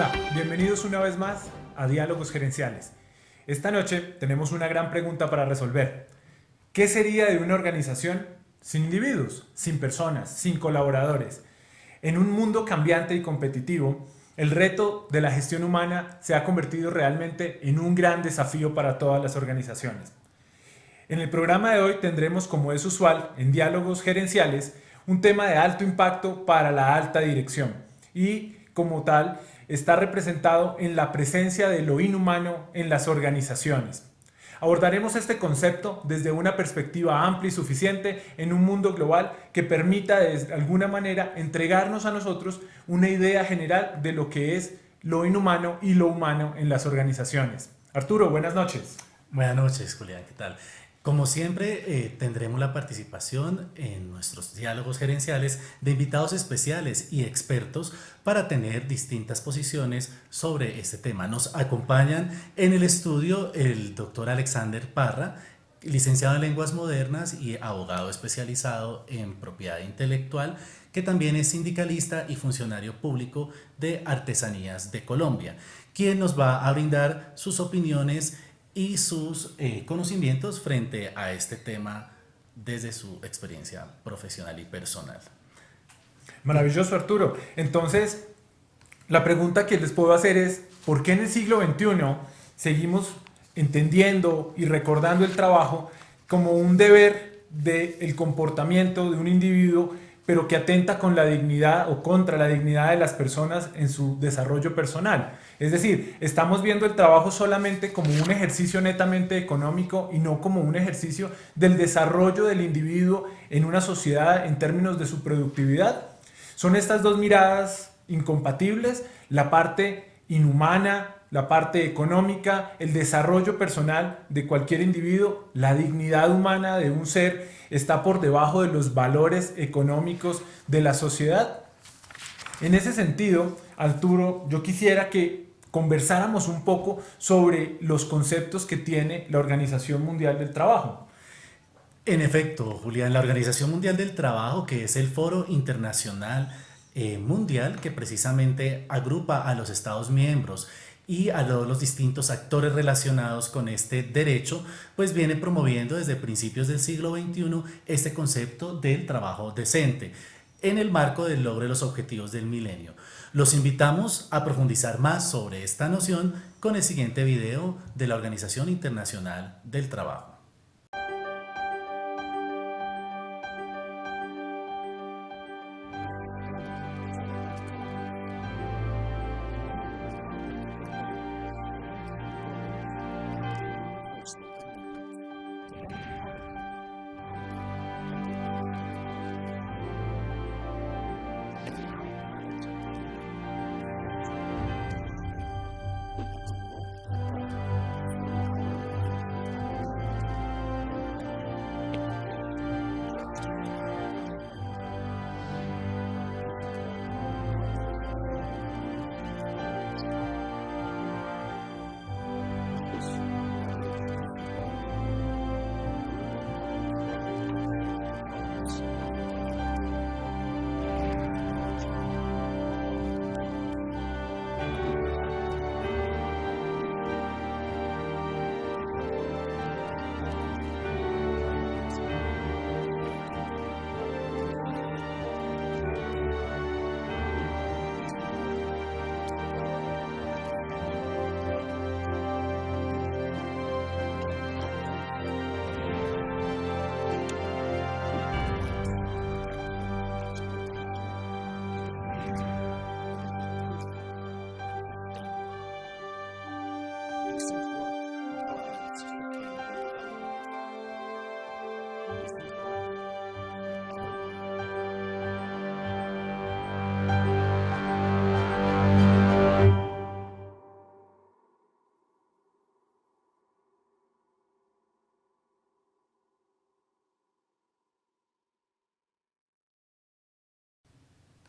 Hola, bienvenidos una vez más a Diálogos Gerenciales. Esta noche tenemos una gran pregunta para resolver. ¿Qué sería de una organización sin individuos, sin personas, sin colaboradores? En un mundo cambiante y competitivo, el reto de la gestión humana se ha convertido realmente en un gran desafío para todas las organizaciones. En el programa de hoy tendremos, como es usual en Diálogos Gerenciales, un tema de alto impacto para la alta dirección y, como tal, está representado en la presencia de lo inhumano en las organizaciones. Abordaremos este concepto desde una perspectiva amplia y suficiente en un mundo global que permita de alguna manera entregarnos a nosotros una idea general de lo que es lo inhumano y lo humano en las organizaciones. Arturo, buenas noches. Buenas noches, Julián, ¿qué tal? Como siempre, tendremos la participación en nuestros diálogos gerenciales de invitados especiales y expertos para tener distintas posiciones sobre este tema. Nos acompañan en el estudio el doctor Alexander Parra, licenciado en Lenguas Modernas y abogado especializado en propiedad intelectual, que también es sindicalista y funcionario público de Artesanías de Colombia, quien nos va a brindar sus opiniones y sus conocimientos frente a este tema desde su experiencia profesional y personal. Maravilloso, Arturo. Entonces, la pregunta que les puedo hacer es, ¿por qué en el siglo XXI seguimos entendiendo y recordando el trabajo como un deber del comportamiento de un individuo, pero que atenta con la dignidad o contra la dignidad de las personas en su desarrollo personal? Es decir, estamos viendo el trabajo solamente como un ejercicio netamente económico y no como un ejercicio del desarrollo del individuo en una sociedad en términos de su productividad. Son estas dos miradas incompatibles, la parte inhumana, la parte económica, el desarrollo personal de cualquier individuo, la dignidad humana de un ser está por debajo de los valores económicos de la sociedad. En ese sentido, Arturo, yo quisiera que conversáramos un poco sobre los conceptos que tiene la Organización Mundial del Trabajo. En efecto, Julián, la Organización Mundial del Trabajo, que es el foro internacional mundial que precisamente agrupa a los Estados miembros y a todos los distintos actores relacionados con este derecho, pues viene promoviendo desde principios del siglo XXI este concepto del trabajo decente en el marco del logro de los objetivos del milenio. Los invitamos a profundizar más sobre esta noción con el siguiente video de la Organización Internacional del Trabajo.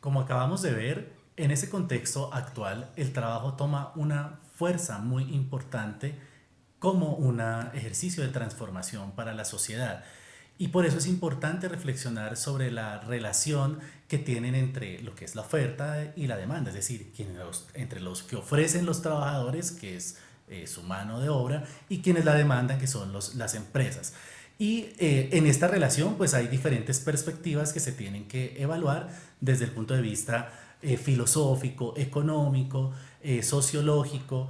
Como acabamos de ver, en ese contexto actual, el trabajo toma una fuerza muy importante como un ejercicio de transformación para la sociedad. Y por eso es importante reflexionar sobre la relación que tienen entre lo que es la oferta y la demanda, es decir, entre los que ofrecen los trabajadores, que es su mano de obra, y quienes la demandan, que son las empresas. Y en esta relación pues hay diferentes perspectivas que se tienen que evaluar desde el punto de vista filosófico, económico, sociológico,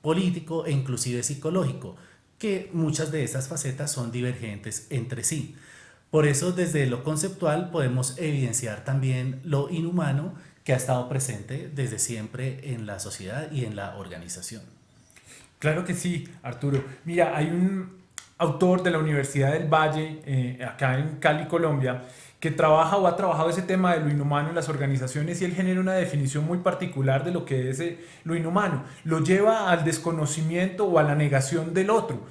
político e inclusive psicológico, que muchas de estas facetas son divergentes entre sí. Por eso desde lo conceptual podemos evidenciar también lo inhumano que ha estado presente desde siempre en la sociedad y en la organización. Claro que sí, Arturo. Mira, hay un autor de la Universidad del Valle, acá en Cali, Colombia, que trabaja o ha trabajado ese tema de lo inhumano en las organizaciones, y él genera una definición muy particular de lo que es lo inhumano. Lo lleva al desconocimiento o a la negación del otro,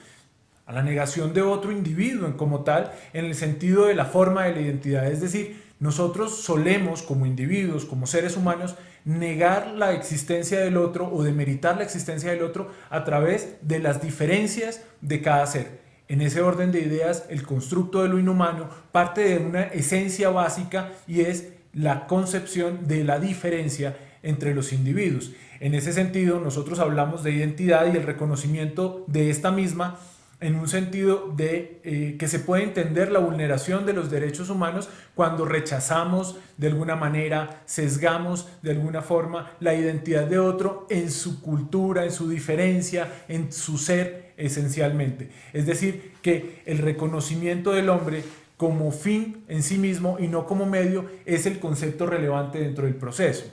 a la negación de otro individuo como tal, en el sentido de la forma de la identidad. Es decir, nosotros solemos como individuos, como seres humanos, negar la existencia del otro o demeritar la existencia del otro a través de las diferencias de cada ser. En ese orden de ideas, el constructo de lo inhumano parte de una esencia básica, y es la concepción de la diferencia entre los individuos. En ese sentido, nosotros hablamos de identidad y el reconocimiento de esta misma en un sentido de que se puede entender la vulneración de los derechos humanos cuando rechazamos de alguna manera, sesgamos de alguna forma la identidad de otro en su cultura, en su diferencia, en su ser esencialmente. Es decir, que el reconocimiento del hombre como fin en sí mismo y no como medio es el concepto relevante dentro del proceso.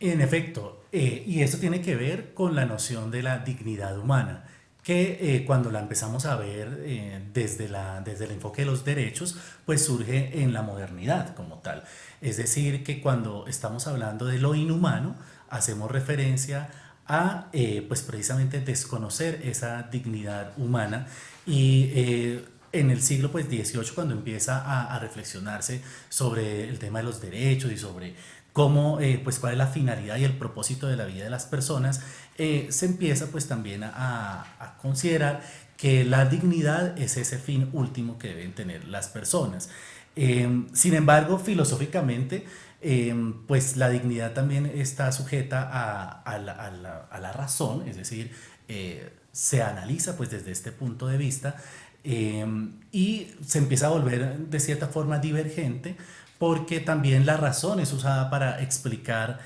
En efecto, y esto tiene que ver con la noción de la dignidad humana, que cuando la empezamos a ver desde el enfoque de los derechos, pues surge en la modernidad como tal. Es decir, que cuando estamos hablando de lo inhumano, hacemos referencia a pues precisamente desconocer esa dignidad humana, y en el siglo pues, XVIII, cuando empieza a reflexionarse sobre el tema de los derechos y sobre cómo, pues cuál es la finalidad y el propósito de la vida de las personas, se empieza pues también a considerar que la dignidad es ese fin último que deben tener las personas. Sin embargo, filosóficamente, pues la dignidad también está sujeta a la razón, es decir, se analiza pues desde este punto de vista, y se empieza a volver de cierta forma divergente, porque también la razón es usada para explicar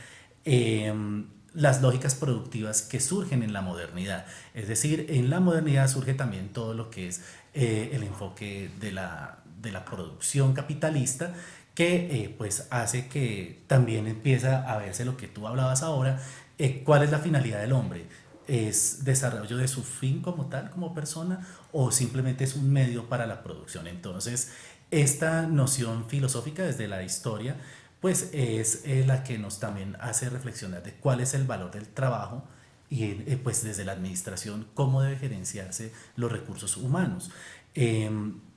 las lógicas productivas que surgen en la modernidad. Es decir, en la modernidad surge también todo lo que es el enfoque de la producción capitalista, que pues hace que también empieza a verse lo que tú hablabas ahora. ¿Cuál es la finalidad del hombre? ¿Es desarrollo de su fin como tal, como persona, o simplemente es un medio para la producción? Entonces, esta noción filosófica desde la historia pues es la que nos también hace reflexionar de cuál es el valor del trabajo, y pues desde la administración cómo debe gerenciarse los recursos humanos,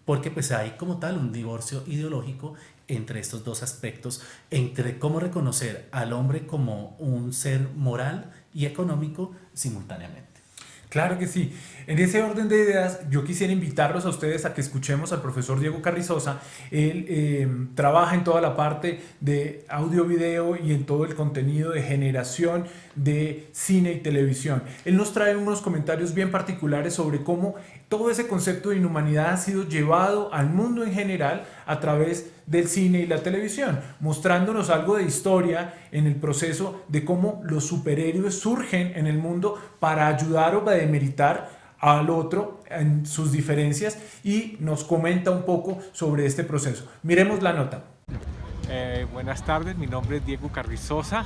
porque pues hay como tal un divorcio ideológico entre estos dos aspectos, entre cómo reconocer al hombre como un ser moral y económico simultáneamente. Claro que sí. En ese orden de ideas, yo quisiera invitarlos a ustedes a que escuchemos al profesor Diego Carrizosa. Él trabaja en toda la parte de audio-video y en todo el contenido de generación de cine y televisión. Él nos trae unos comentarios bien particulares sobre cómo todo ese concepto de inhumanidad ha sido llevado al mundo en general a través del cine y la televisión, mostrándonos algo de historia en el proceso de cómo los superhéroes surgen en el mundo para ayudar o para demeritar al otro en sus diferencias, y nos comenta un poco sobre este proceso. Miremos la nota. Buenas tardes, mi nombre es Diego Carrizosa,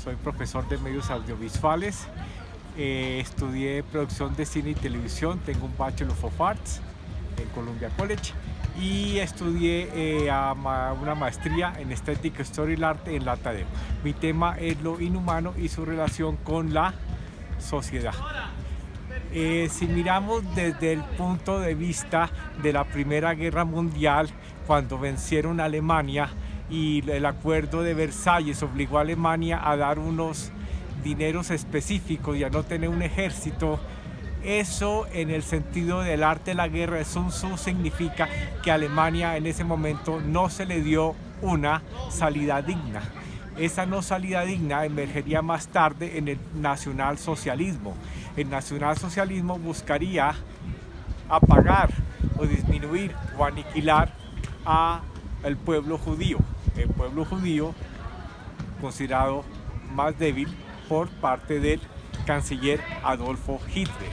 soy profesor de medios audiovisuales. Estudié producción de cine y televisión, tengo un Bachelor of Arts en Columbia College, y estudié una maestría en Estética, Historia y Arte en la Tadeo. Mi tema es lo inhumano y su relación con la sociedad. Si miramos desde el punto de vista de la Primera Guerra Mundial, cuando vencieron a Alemania y el acuerdo de Versalles obligó a Alemania a dar unos dineros específicos y a no tener un ejército Eso, en el sentido del arte de la guerra de Sun Tzu, significa que a Alemania en ese momento no se le dio una salida digna. Esa no salida digna emergería más tarde en el nacionalsocialismo. El nacionalsocialismo buscaría apagar o disminuir o aniquilar al pueblo judío. El pueblo judío considerado más débil por parte del canciller Adolfo Hitler.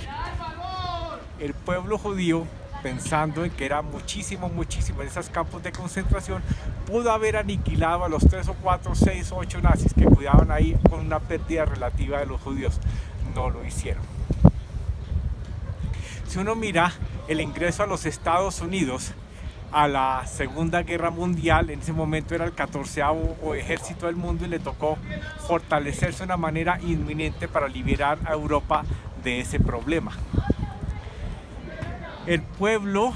El pueblo judío, pensando en que era muchísimo en esos campos de concentración, pudo haber aniquilado a los 3 o 4, 6 o 8 nazis que cuidaban ahí con una pérdida relativa de los judíos. No lo hicieron. Si uno mira el ingreso a los Estados Unidos a la Segunda Guerra Mundial, en ese momento era el 14º ejército del mundo y le tocó fortalecerse de una manera inminente para liberar a Europa de ese problema. El pueblo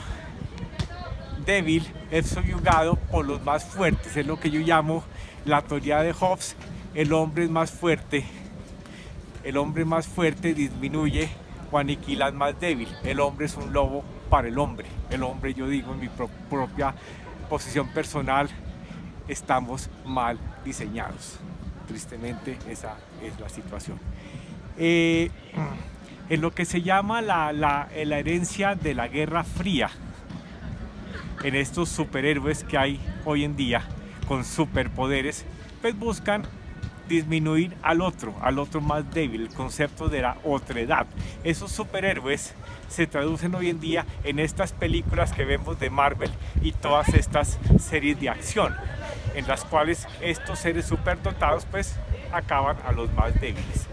débil es subyugado por los más fuertes, es lo que yo llamo la teoría de Hobbes. El hombre es más fuerte, el hombre más fuerte disminuye o aniquila al más débil. El hombre es un lobo para el hombre. El hombre, yo digo en mi propia posición personal, estamos mal diseñados. Tristemente esa es la situación. En lo que se llama la herencia de la Guerra Fría, en estos superhéroes que hay hoy en día con superpoderes, pues buscan disminuir al otro más débil, el concepto de la otredad. Esos superhéroes se traducen hoy en día en estas películas que vemos de Marvel y todas estas series de acción, en las cuales estos seres superdotados pues acaban a los más débiles.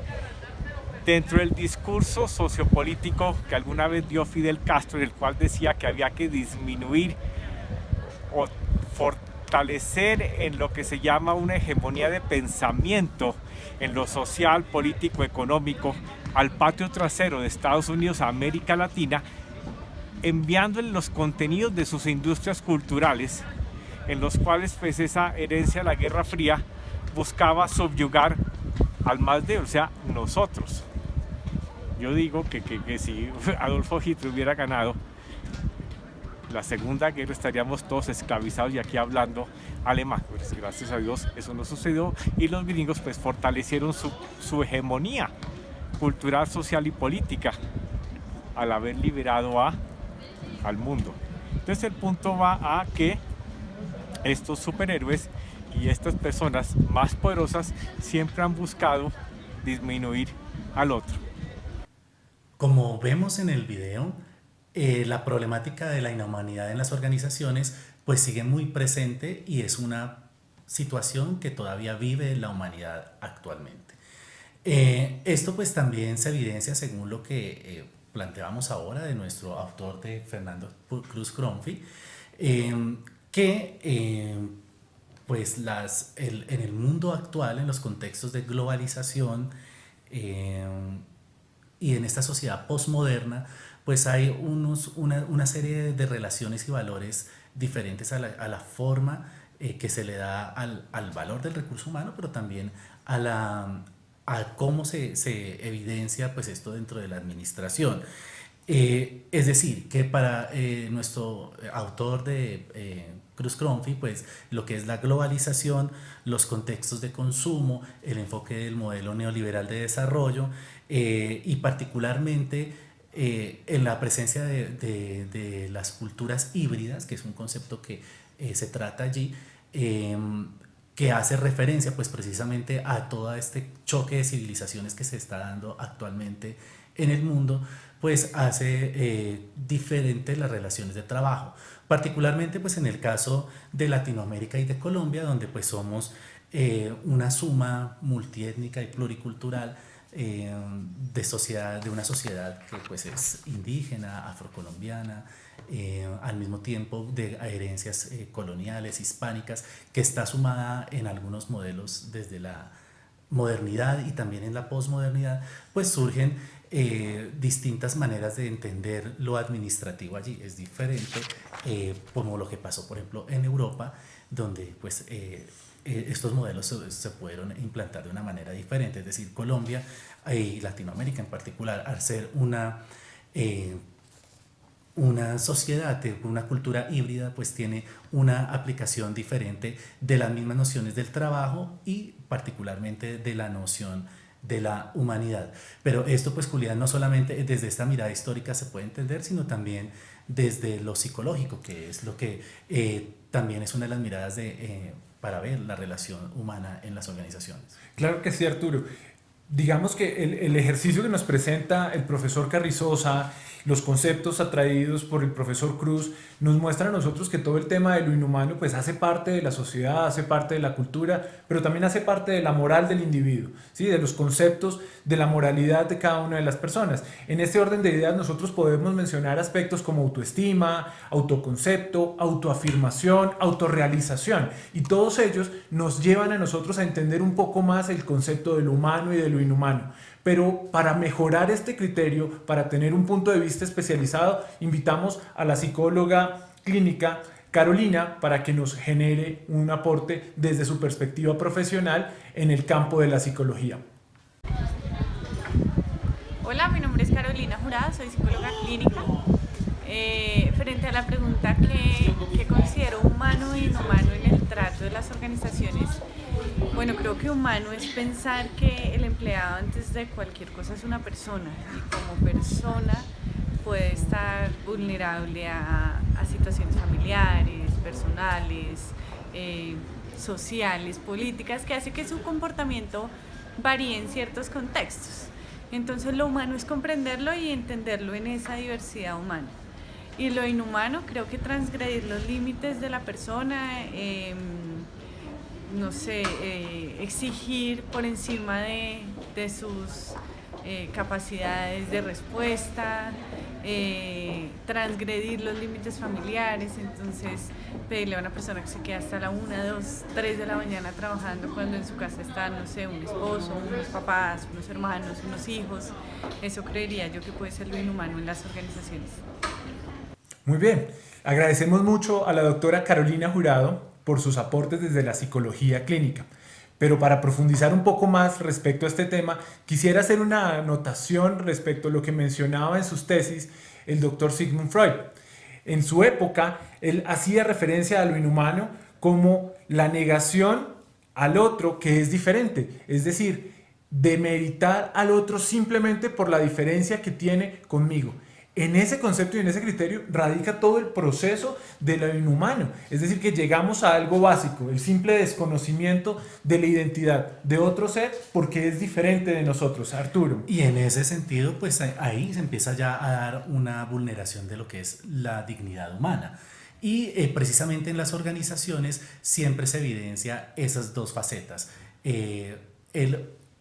Dentro del discurso sociopolítico que alguna vez dio Fidel Castro, en el cual decía que había que disminuir o fortalecer en lo que se llama una hegemonía de pensamiento en lo social, político, económico, al patio trasero de Estados Unidos a América Latina, enviándole los contenidos de sus industrias culturales, en los cuales pues esa herencia de la Guerra Fría buscaba subyugar al más débil, o sea, nosotros. Yo digo que si Adolfo Hitler hubiera ganado la Segunda Guerra, estaríamos todos esclavizados y aquí hablando alemán. Pues gracias a Dios eso no sucedió y los gringos pues fortalecieron su hegemonía cultural, social y política al haber liberado al mundo. Entonces el punto va a que estos superhéroes y estas personas más poderosas siempre han buscado disminuir al otro. Como vemos en el video, la problemática de la inhumanidad en las organizaciones pues sigue muy presente y es una situación que todavía vive la humanidad actualmente. Esto pues también se evidencia según lo que planteábamos ahora de nuestro autor de Fernando Cruz Cronfi, que pues en el mundo actual, en los contextos de globalización y en esta sociedad postmoderna, pues hay una serie de relaciones y valores diferentes a la forma que se le da al valor del recurso humano, pero también a cómo se evidencia pues esto dentro de la administración. Es decir, que para nuestro autor de Cruz Cronfi, pues lo que es la globalización, los contextos de consumo, el enfoque del modelo neoliberal de desarrollo y particularmente en la presencia de las culturas híbridas, que es un concepto que se trata allí, que hace referencia pues precisamente a todo este choque de civilizaciones que se está dando actualmente en el mundo, pues hace diferentes las relaciones de trabajo, particularmente pues en el caso de Latinoamérica y de Colombia, donde pues somos una suma multiétnica y pluricultural de una sociedad que pues es indígena, afrocolombiana, al mismo tiempo de herencias coloniales, hispánicas, que está sumada en algunos modelos desde la modernidad y también en la posmodernidad, pues surgen distintas maneras de entender lo administrativo allí. Es diferente como lo que pasó por ejemplo en Europa, donde pues estos modelos se pudieron implantar de una manera diferente. Es decir, Colombia y Latinoamérica en particular, al ser una una sociedad, una cultura híbrida, pues tiene una aplicación diferente de las mismas nociones del trabajo y particularmente de la noción de la humanidad. Pero esto, pues, Julián, no solamente desde esta mirada histórica se puede entender, sino también desde lo psicológico, que es lo que también es una de las miradas para ver la relación humana en las organizaciones. Claro que sí, Arturo. Digamos que el ejercicio que nos presenta el profesor Carrizosa, los conceptos atraídos por el profesor Cruz, nos muestran a nosotros que todo el tema de lo inhumano pues hace parte de la sociedad, hace parte de la cultura, pero también hace parte de la moral del individuo, ¿sí? De los conceptos de la moralidad de cada una de las personas. En este orden de ideas nosotros podemos mencionar aspectos como autoestima, autoconcepto, autoafirmación, autorrealización, y todos ellos nos llevan a nosotros a entender un poco más el concepto de lo humano y de lo inhumano. Pero para mejorar este criterio, para tener un punto de vista especializado, invitamos a la psicóloga clínica Carolina para que nos genere un aporte desde su perspectiva profesional en el campo de la psicología. Hola, mi nombre es Carolina Jurado, soy psicóloga clínica. Frente a la pregunta que considero humano e inhumano en el trato de las organizaciones, bueno, creo que humano es pensar que el empleado antes de cualquier cosa es una persona y como persona puede estar vulnerable a situaciones familiares, personales, sociales, políticas, que hace que su comportamiento varíe en ciertos contextos. Entonces lo humano es comprenderlo y entenderlo en esa diversidad humana. Y lo inhumano creo que transgredir los límites de la persona, no sé, exigir por encima de sus capacidades de respuesta, transgredir los límites familiares, entonces pedirle a una persona que se quede hasta la 1, 2, 3 de la mañana trabajando cuando en su casa está, no sé, un esposo, unos papás, unos hermanos, unos hijos, eso creería yo que puede ser lo inhumano en las organizaciones. Muy bien, agradecemos mucho a la doctora Carolina Jurado por sus aportes desde la psicología clínica. Pero para profundizar un poco más respecto a este tema, quisiera hacer una anotación respecto a lo que mencionaba en sus tesis el doctor Sigmund Freud. En su época, él hacía referencia a lo inhumano como la negación al otro que es diferente, es decir, demeritar al otro simplemente por la diferencia que tiene conmigo. En ese concepto y en ese criterio radica todo el proceso de lo inhumano. Es decir, que llegamos a algo básico, el simple desconocimiento de la identidad de otro ser porque es diferente de nosotros. Arturo. Y en ese sentido, pues ahí se empieza ya a dar una vulneración de lo que es la dignidad humana. Y precisamente en las organizaciones siempre se evidencia esas dos facetas.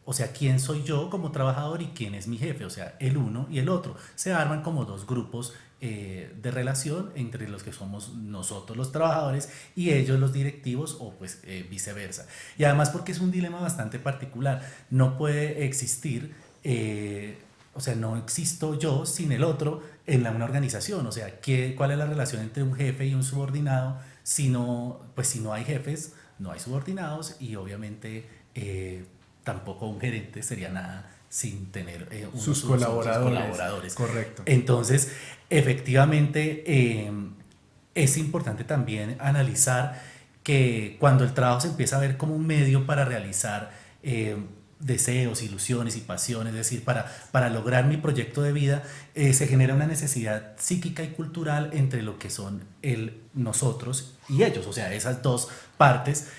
O sea, quién soy yo como trabajador y quién es mi jefe, o sea, el uno y el otro. Se arman como dos grupos de relación entre los que somos nosotros los trabajadores y ellos los directivos o pues viceversa. Y además porque es un dilema bastante particular, no puede existir, o sea, no existo yo sin el otro en una organización, o sea, ¿cuál es la relación entre un jefe y un subordinado? Si no hay jefes, no hay subordinados y obviamente tampoco un gerente sería nada sin tener sus colaboradores. Correcto. Entonces, efectivamente, es importante también analizar que cuando el trabajo se empieza a ver como un medio para realizar deseos, ilusiones y pasiones, es decir, para lograr mi proyecto de vida, se genera una necesidad psíquica y cultural entre lo que son nosotros y ellos, o sea, esas dos partes.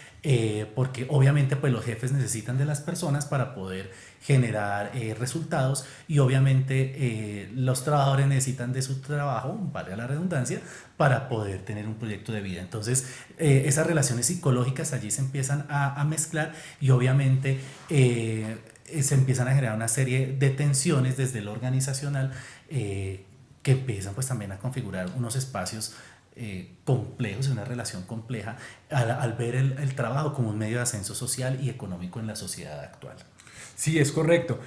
Porque obviamente pues los jefes necesitan de las personas para poder generar resultados y obviamente los trabajadores necesitan de su trabajo, valga la redundancia, para poder tener un proyecto de vida. Entonces esas relaciones psicológicas allí se empiezan a mezclar y obviamente se empiezan a generar una serie de tensiones desde lo organizacional que empiezan pues también a configurar unos espacios complejos, una relación compleja al ver el trabajo como un medio de ascenso social y económico en la sociedad actual. Sí, es correcto.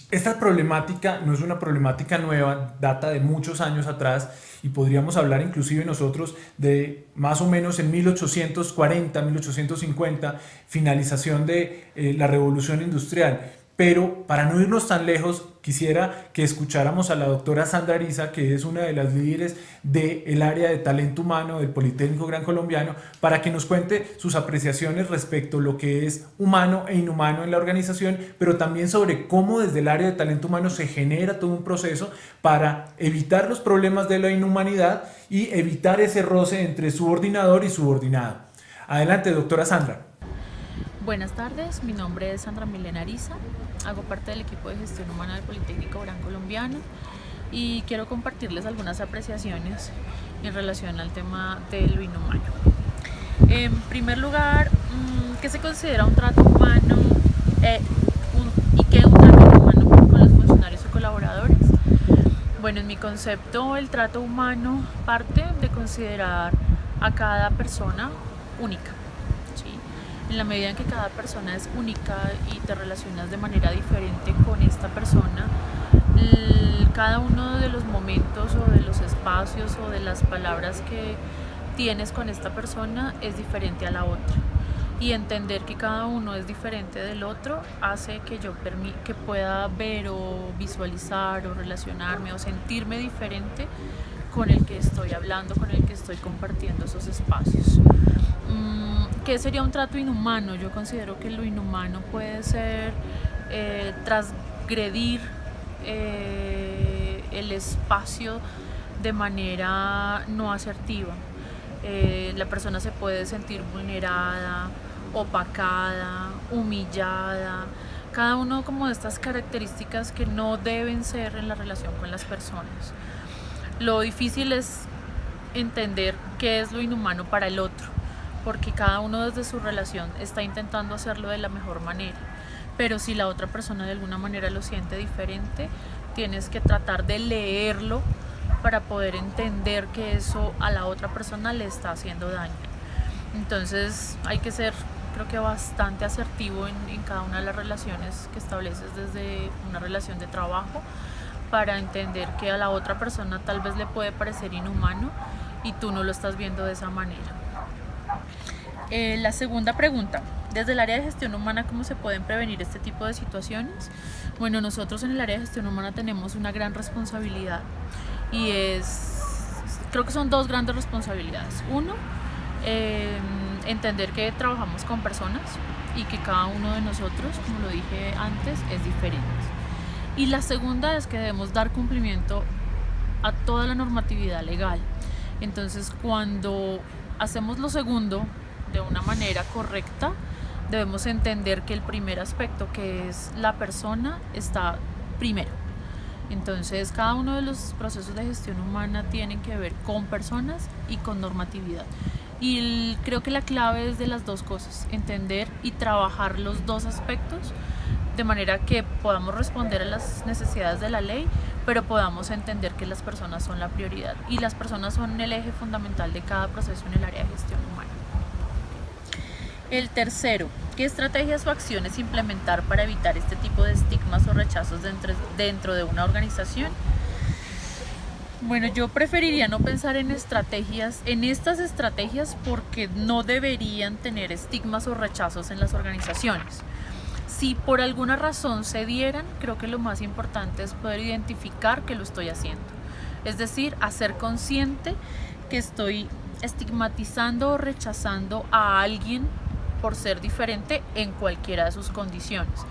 Esta problemática no es una problemática nueva, data de muchos años atrás y podríamos hablar inclusive nosotros de más o menos en 1840, 1850, finalización de la revolución industrial. Pero para no irnos tan lejos, quisiera que escucháramos a la doctora Sandra Ariza, que es una de las líderes del área de talento humano del Politécnico Gran Colombiano, para que nos cuente sus apreciaciones respecto a lo que es humano e inhumano en la organización, pero también sobre cómo desde el área de talento humano se genera todo un proceso para evitar los problemas de la inhumanidad y evitar ese roce entre subordinador y subordinado. Adelante, doctora Sandra. Buenas tardes, mi nombre es Sandra Milena Ariza, hago parte del equipo de gestión humana del Politécnico Gran Colombiano y quiero compartirles algunas apreciaciones en relación al tema de lo inhumano. En primer lugar, ¿qué se considera un trato humano y qué es un trato inhumano con los funcionarios o colaboradores? Bueno, en mi concepto, el trato humano parte de considerar a cada persona única. En la medida en que cada persona es única y te relacionas de manera diferente con esta persona, cada uno de los momentos o de los espacios o de las palabras que tienes con esta persona es diferente a la otra. Y entender que cada uno es diferente del otro hace que yo que pueda ver o visualizar o relacionarme o sentirme diferente con el que estoy hablando, con el que estoy compartiendo esos espacios. ¿Qué sería un trato inhumano? Yo considero que lo inhumano puede ser transgredir el espacio de manera no asertiva. La persona se puede sentir vulnerada, opacada, humillada, cada uno como de estas características que no deben ser en la relación con las personas. Lo difícil es entender qué es lo inhumano para el otro, porque cada uno desde su relación está intentando hacerlo de la mejor manera, pero si la otra persona de alguna manera lo siente diferente, tienes que tratar de leerlo para poder entender que eso a la otra persona le está haciendo daño. Entonces hay que ser, creo que bastante asertivo en cada una de las relaciones que estableces desde una relación de trabajo, para entender que a la otra persona tal vez le puede parecer inhumano y tú no lo estás viendo de esa manera. La segunda pregunta, desde el área de gestión humana, ¿cómo se pueden prevenir este tipo de situaciones? Bueno, nosotros en el área de gestión humana tenemos una gran responsabilidad y creo que son dos grandes responsabilidades. Uno, entender que trabajamos con personas y que cada uno de nosotros, como lo dije antes, es diferente. Y la segunda es que debemos dar cumplimiento a toda la normatividad legal. Entonces, cuando hacemos lo segundo de una manera correcta, debemos entender que el primer aspecto, que es la persona, está primero. Entonces, cada uno de los procesos de gestión humana tienen que ver con personas y con normatividad. Y creo que la clave es de las dos cosas, entender y trabajar los dos aspectos de manera que podamos responder a las necesidades de la ley, pero podamos entender que las personas son la prioridad y las personas son el eje fundamental de cada proceso en el área de gestión humana. El tercero, ¿qué estrategias o acciones implementar para evitar este tipo de estigmas o rechazos dentro de una organización? Bueno, yo preferiría no pensar en estas estrategias porque no deberían tener estigmas o rechazos en las organizaciones. Si por alguna razón se dieran, creo que lo más importante es poder identificar que lo estoy haciendo. Es decir, hacer consciente que estoy estigmatizando o rechazando a alguien por ser diferente en cualquiera de sus condiciones.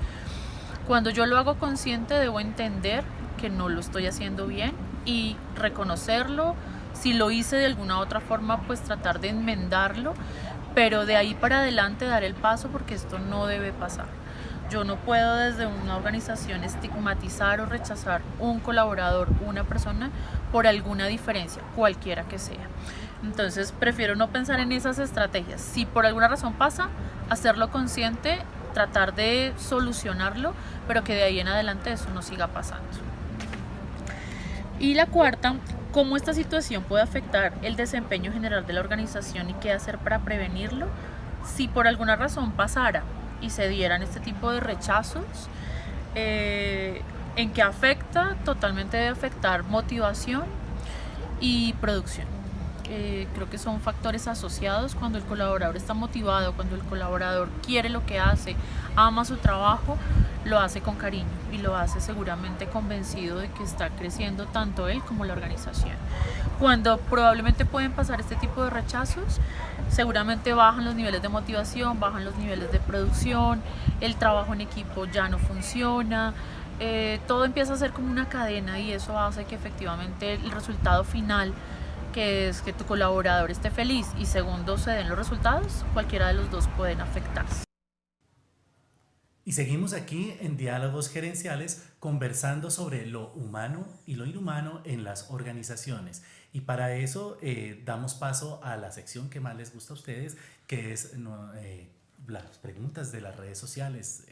Cuando yo lo hago consciente, debo entender que no lo estoy haciendo bien y reconocerlo. Si lo hice de alguna otra forma, pues tratar de enmendarlo, pero de ahí para adelante dar el paso, porque esto no debe pasar. Yo no puedo desde una organización estigmatizar o rechazar un colaborador, una persona, por alguna diferencia, cualquiera que sea. Entonces prefiero no pensar en esas estrategias. Si por alguna razón pasa, hacerlo consciente, tratar de solucionarlo, pero que de ahí en adelante eso no siga pasando. Y la cuarta, ¿cómo esta situación puede afectar el desempeño general de la organización y qué hacer para prevenirlo? Si por alguna razón pasara y se dieran este tipo de rechazos, ¿en qué afecta? Totalmente debe afectar motivación y producción. creo que son factores asociados. Cuando el colaborador está motivado, cuando el colaborador quiere lo que hace, ama su trabajo, lo hace con cariño y lo hace seguramente convencido de que está creciendo tanto él como la organización. Cuando probablemente pueden pasar este tipo de rechazos, seguramente bajan los niveles de motivación, bajan los niveles de producción, el trabajo en equipo ya no funciona, todo empieza a ser como una cadena y eso hace que efectivamente el resultado final, que es que tu colaborador esté feliz y segundo se den los resultados, cualquiera de los dos pueden afectarse. Y seguimos aquí en Diálogos Gerenciales conversando sobre lo humano y lo inhumano en las organizaciones. Y para eso damos paso a la sección que más les gusta a ustedes, que es las preguntas de las redes sociales.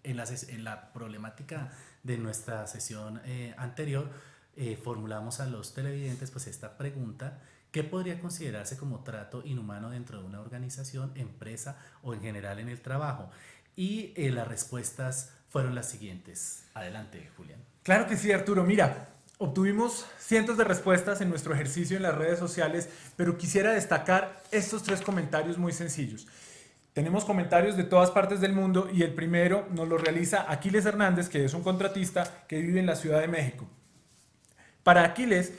En la problemática de nuestra sesión anterior, formulamos a los televidentes pues esta pregunta: ¿qué podría considerarse como trato inhumano dentro de una organización, empresa o en general en el trabajo? Y las respuestas fueron las siguientes. Adelante, Julián. Claro que sí, Arturo. Mira, obtuvimos cientos de respuestas en nuestro ejercicio en las redes sociales, pero quisiera destacar estos 3 comentarios muy sencillos. Tenemos comentarios de todas partes del mundo y el primero nos lo realiza Aquiles Hernández, que es un contratista que vive en la Ciudad de México. Para Aquiles,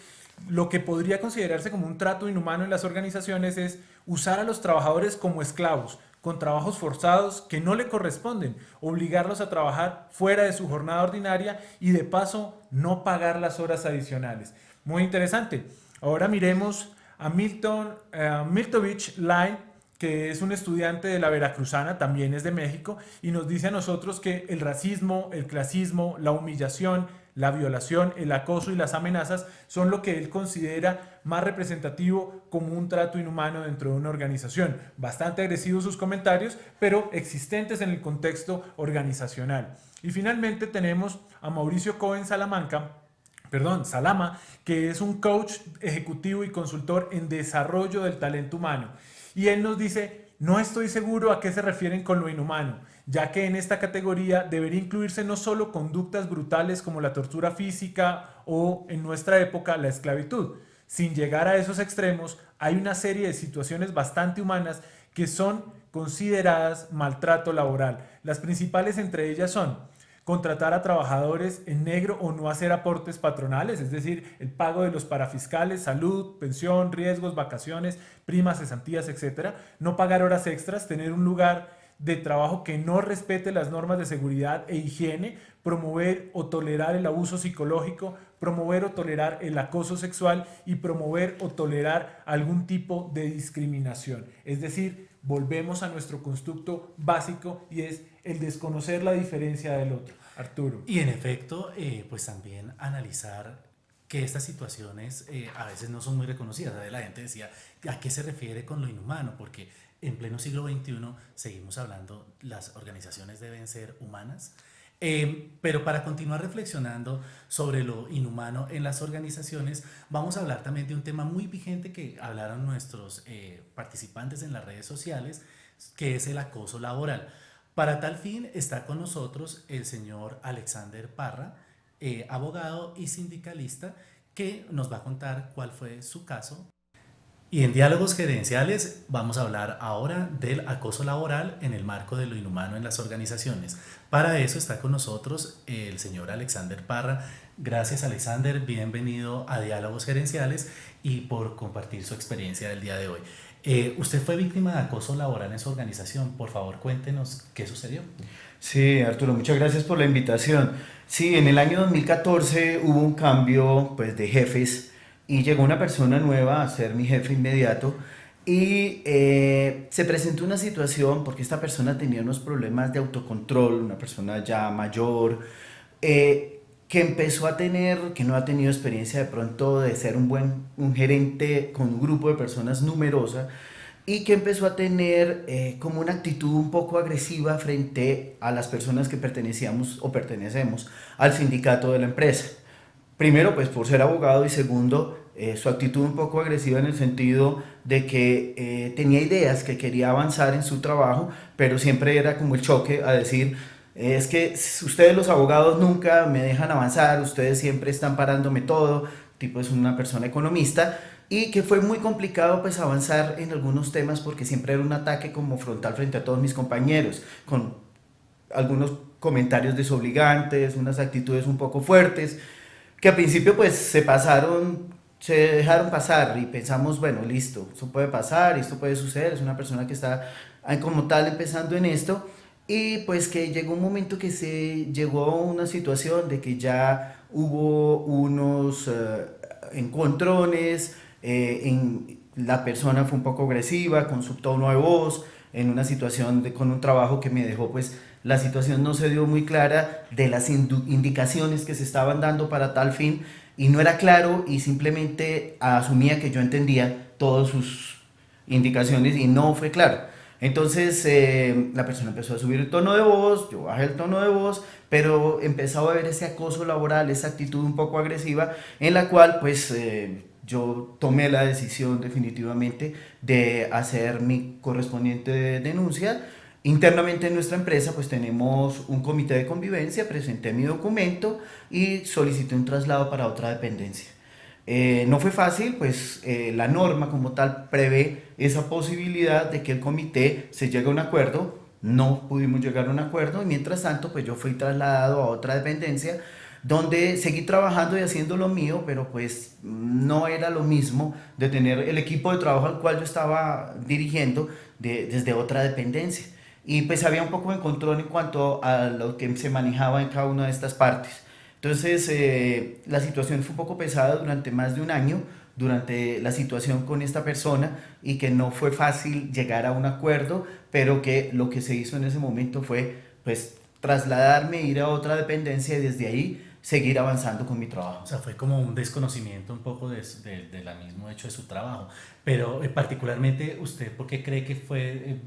lo que podría considerarse como un trato inhumano en las organizaciones es usar a los trabajadores como esclavos, con trabajos forzados que no le corresponden, obligarlos a trabajar fuera de su jornada ordinaria y de paso no pagar las horas adicionales. Muy interesante. Ahora miremos a Miltovich Line, que es un estudiante de la Veracruzana, también es de México, y nos dice a nosotros que el racismo, el clasismo, la humillación, la violación, el acoso y las amenazas son lo que él considera más representativo como un trato inhumano dentro de una organización. Bastante agresivos sus comentarios, pero existentes en el contexto organizacional. Y finalmente tenemos a Mauricio Cohen Salama, que es un coach ejecutivo y consultor en desarrollo del talento humano. Y él nos dice: no estoy seguro a qué se refieren con lo inhumano, ya que en esta categoría debería incluirse no solo conductas brutales como la tortura física o, en nuestra época, la esclavitud. Sin llegar a esos extremos, hay una serie de situaciones bastante humanas que son consideradas maltrato laboral. Las principales entre ellas son contratar a trabajadores en negro o no hacer aportes patronales, es decir, el pago de los parafiscales, salud, pensión, riesgos, vacaciones, primas, cesantías, etc. No pagar horas extras, tener un lugar de trabajo que no respete las normas de seguridad e higiene, promover o tolerar el abuso psicológico, promover o tolerar el acoso sexual y promover o tolerar algún tipo de discriminación. Es decir, volvemos a nuestro constructo básico y es el desconocer la diferencia del otro. Arturo. Y en efecto, pues también analizar que estas situaciones a veces no son muy reconocidas. La gente decía, ¿a qué se refiere con lo inhumano? Porque en pleno siglo XXI seguimos hablando, las organizaciones deben ser humanas. Pero para continuar reflexionando sobre lo inhumano en las organizaciones, vamos a hablar también de un tema muy vigente que hablaron nuestros participantes en las redes sociales, que es el acoso laboral. Para tal fin está con nosotros el señor Alexander Parra, abogado y sindicalista, que nos va a contar cuál fue su caso. Y en Diálogos Gerenciales vamos a hablar ahora del acoso laboral en el marco de lo inhumano en las organizaciones. Para eso está con nosotros el señor Alexander Parra. Gracias, Alexander, bienvenido a Diálogos Gerenciales y por compartir su experiencia del día de hoy. Usted fue víctima de acoso laboral en su organización. Por favor, cuéntenos qué sucedió. Sí, Arturo, muchas gracias por la invitación. Sí, en el año 2014 hubo un cambio pues, de jefes y llegó una persona nueva a ser mi jefe inmediato y se presentó una situación porque esta persona tenía unos problemas de autocontrol, una persona ya mayor, que empezó a tener, que no ha tenido experiencia de pronto de ser un gerente con un grupo de personas numerosa y que empezó a tener como una actitud un poco agresiva frente a las personas que pertenecíamos o pertenecemos al sindicato de la empresa. Primero, pues por ser abogado y segundo, su actitud un poco agresiva en el sentido de que tenía ideas, que quería avanzar en su trabajo, pero siempre era como el choque a decir, es que ustedes los abogados nunca me dejan avanzar, ustedes siempre están parándome todo, tipo es una persona economista, y que fue muy complicado pues avanzar en algunos temas porque siempre era un ataque como frontal frente a todos mis compañeros, con algunos comentarios desobligantes, unas actitudes un poco fuertes, que al principio pues se dejaron pasar y pensamos, bueno, listo, eso puede pasar, esto puede suceder, es una persona que está como tal empezando en esto, y pues que llegó un momento que se llegó a una situación de que ya hubo unos encontrones, la persona fue un poco agresiva con su tono de voz, en una situación con un trabajo que me dejó pues la situación no se dio muy clara de las indicaciones que se estaban dando para tal fin y no era claro y simplemente asumía que yo entendía todas sus indicaciones y no fue claro. Entonces la persona empezó a subir el tono de voz, yo bajé el tono de voz, pero empezaba a ver ese acoso laboral, esa actitud un poco agresiva en la cual pues yo tomé la decisión definitivamente de hacer mi correspondiente denuncia. Internamente en nuestra empresa pues tenemos un comité de convivencia, presenté mi documento y solicité un traslado para otra dependencia. No fue fácil, pues la norma como tal prevé esa posibilidad de que el comité se llegue a un acuerdo, no pudimos llegar a un acuerdo y mientras tanto pues yo fui trasladado a otra dependencia donde seguí trabajando y haciendo lo mío, pero pues no era lo mismo de tener el equipo de trabajo al cual yo estaba dirigiendo desde otra dependencia. Y pues había un poco de control en cuanto a lo que se manejaba en cada una de estas partes. Entonces la situación fue un poco pesada durante más de un año, durante la situación con esta persona y que no fue fácil llegar a un acuerdo, pero que lo que se hizo en ese momento fue pues trasladarme, ir a otra dependencia y desde ahí seguir avanzando con mi trabajo. O sea, fue como un desconocimiento un poco de la mismo hecho de su trabajo. Pero particularmente, ¿usted por qué cree que fue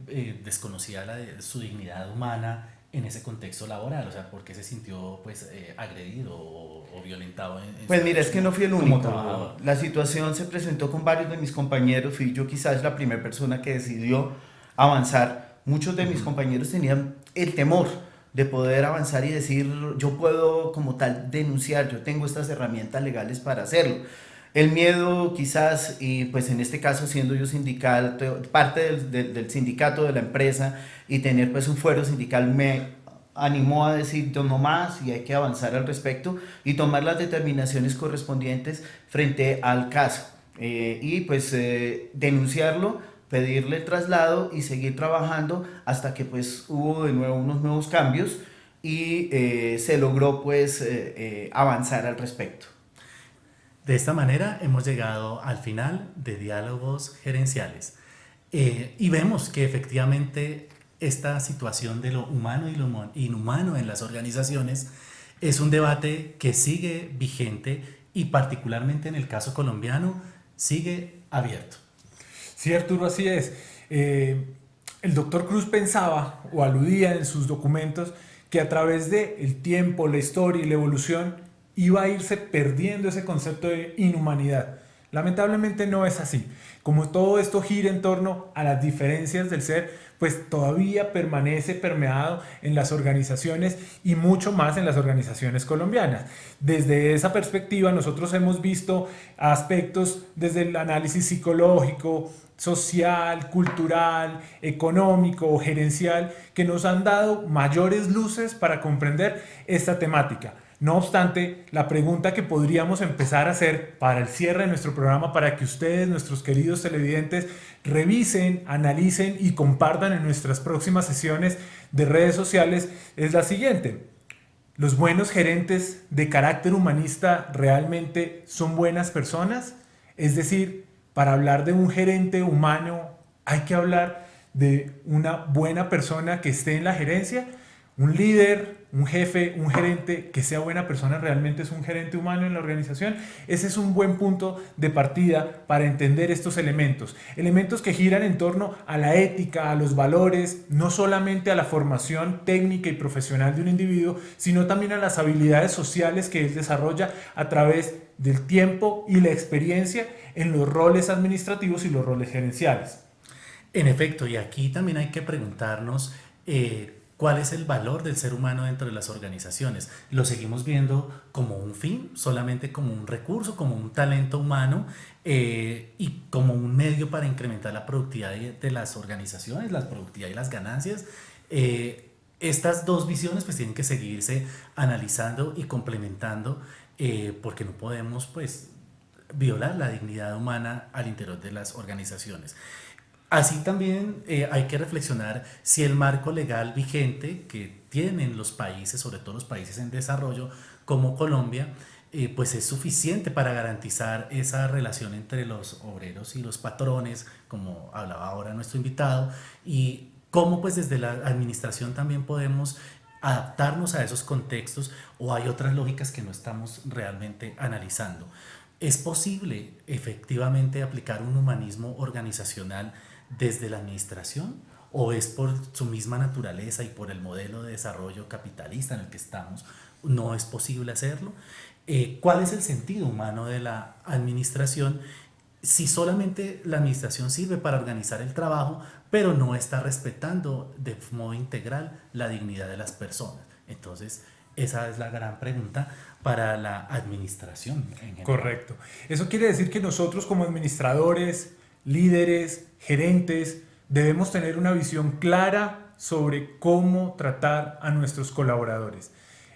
desconocida su dignidad humana en ese contexto laboral? O sea, ¿por qué se sintió pues agredido o violentado? Pues mira, es que no fui el único. La situación se presentó con varios de mis compañeros. Fui yo quizás la primera persona que decidió avanzar. Muchos de mis compañeros tenían el temor de poder avanzar y decir, yo puedo como tal denunciar, yo tengo estas herramientas legales para hacerlo. El miedo quizás, y pues en este caso siendo yo sindical, parte del sindicato de la empresa y tener pues un fuero sindical me animó a decir yo no más y hay que avanzar al respecto y tomar las determinaciones correspondientes frente al caso y pues denunciarlo, pedirle el traslado y seguir trabajando hasta que pues hubo de nuevo unos nuevos cambios y se logró pues avanzar al respecto. De esta manera hemos llegado al final de Diálogos Gerenciales y vemos que efectivamente esta situación de lo humano y lo inhumano en las organizaciones es un debate que sigue vigente y particularmente en el caso colombiano sigue abierto. Sí, Arturo, así es. El doctor Cruz pensaba o aludía en sus documentos que a través del tiempo, la historia y la evolución iba a irse perdiendo ese concepto de inhumanidad. Lamentablemente no es así. Como todo esto gira en torno a las diferencias del ser, pues todavía permanece permeado en las organizaciones y mucho más en las organizaciones colombianas. Desde esa perspectiva nosotros hemos visto aspectos desde el análisis psicológico, social, cultural, económico o gerencial que nos han dado mayores luces para comprender esta temática. No obstante, la pregunta que podríamos empezar a hacer para el cierre de nuestro programa, para que ustedes, nuestros queridos televidentes, revisen, analicen y compartan en nuestras próximas sesiones de redes sociales, es la siguiente. ¿Los buenos gerentes de carácter humanista realmente son buenas personas? Es decir, para hablar de un gerente humano, ¿hay que hablar de una buena persona que esté en la gerencia? Un líder, un jefe, un gerente que sea buena persona realmente es un gerente humano en la organización. Ese es un buen punto de partida para entender estos elementos. Elementos que giran en torno a la ética, a los valores, no solamente a la formación técnica y profesional de un individuo, sino también a las habilidades sociales que él desarrolla a través del tiempo y la experiencia en los roles administrativos y los roles gerenciales. En efecto, y aquí también hay que preguntarnos ¿Cuál es el valor del ser humano dentro de las organizaciones? ¿Lo seguimos viendo como un fin, solamente como un recurso, como un talento humano y como un medio para incrementar la productividad de las organizaciones, la productividad y las ganancias? Estas dos visiones pues tienen que seguirse analizando y complementando porque no podemos pues violar la dignidad humana al interior de las organizaciones. Así también hay que reflexionar si el marco legal vigente que tienen los países, sobre todo los países en desarrollo como Colombia, pues es suficiente para garantizar esa relación entre los obreros y los patrones, como hablaba ahora nuestro invitado, y cómo pues desde la administración también podemos adaptarnos a esos contextos, o hay otras lógicas que no estamos realmente analizando. ¿Es posible efectivamente aplicar un humanismo organizacional desde la administración? ¿O es por su misma naturaleza y por el modelo de desarrollo capitalista en el que estamos, no es posible hacerlo? ¿Cuál es el sentido humano de la administración si solamente la administración sirve para organizar el trabajo, pero no está respetando de modo integral la dignidad de las personas? Entonces, esa es la gran pregunta para la administración en general. Correcto. Eso quiere decir que nosotros como administradores, líderes, gerentes, debemos tener una visión clara sobre cómo tratar a nuestros colaboradores.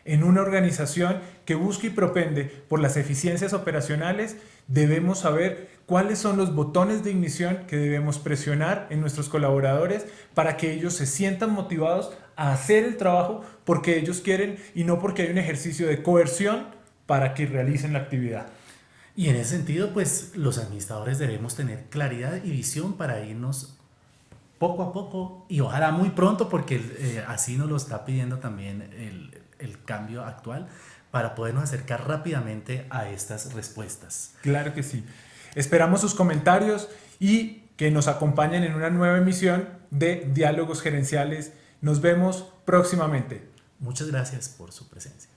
En una organización que busca y propende por las eficiencias operacionales, debemos saber cuáles son los botones de ignición que debemos presionar en nuestros colaboradores para que ellos se sientan motivados a hacer el trabajo porque ellos quieren y no porque hay un ejercicio de coerción para que realicen la actividad. Y en ese sentido, pues los administradores debemos tener claridad y visión para irnos poco a poco y ojalá muy pronto, porque así nos lo está pidiendo también el cambio actual, para podernos acercar rápidamente a estas respuestas. Claro que sí. Esperamos sus comentarios y que nos acompañen en una nueva emisión de Diálogos Gerenciales. Nos vemos próximamente. Muchas gracias por su presencia.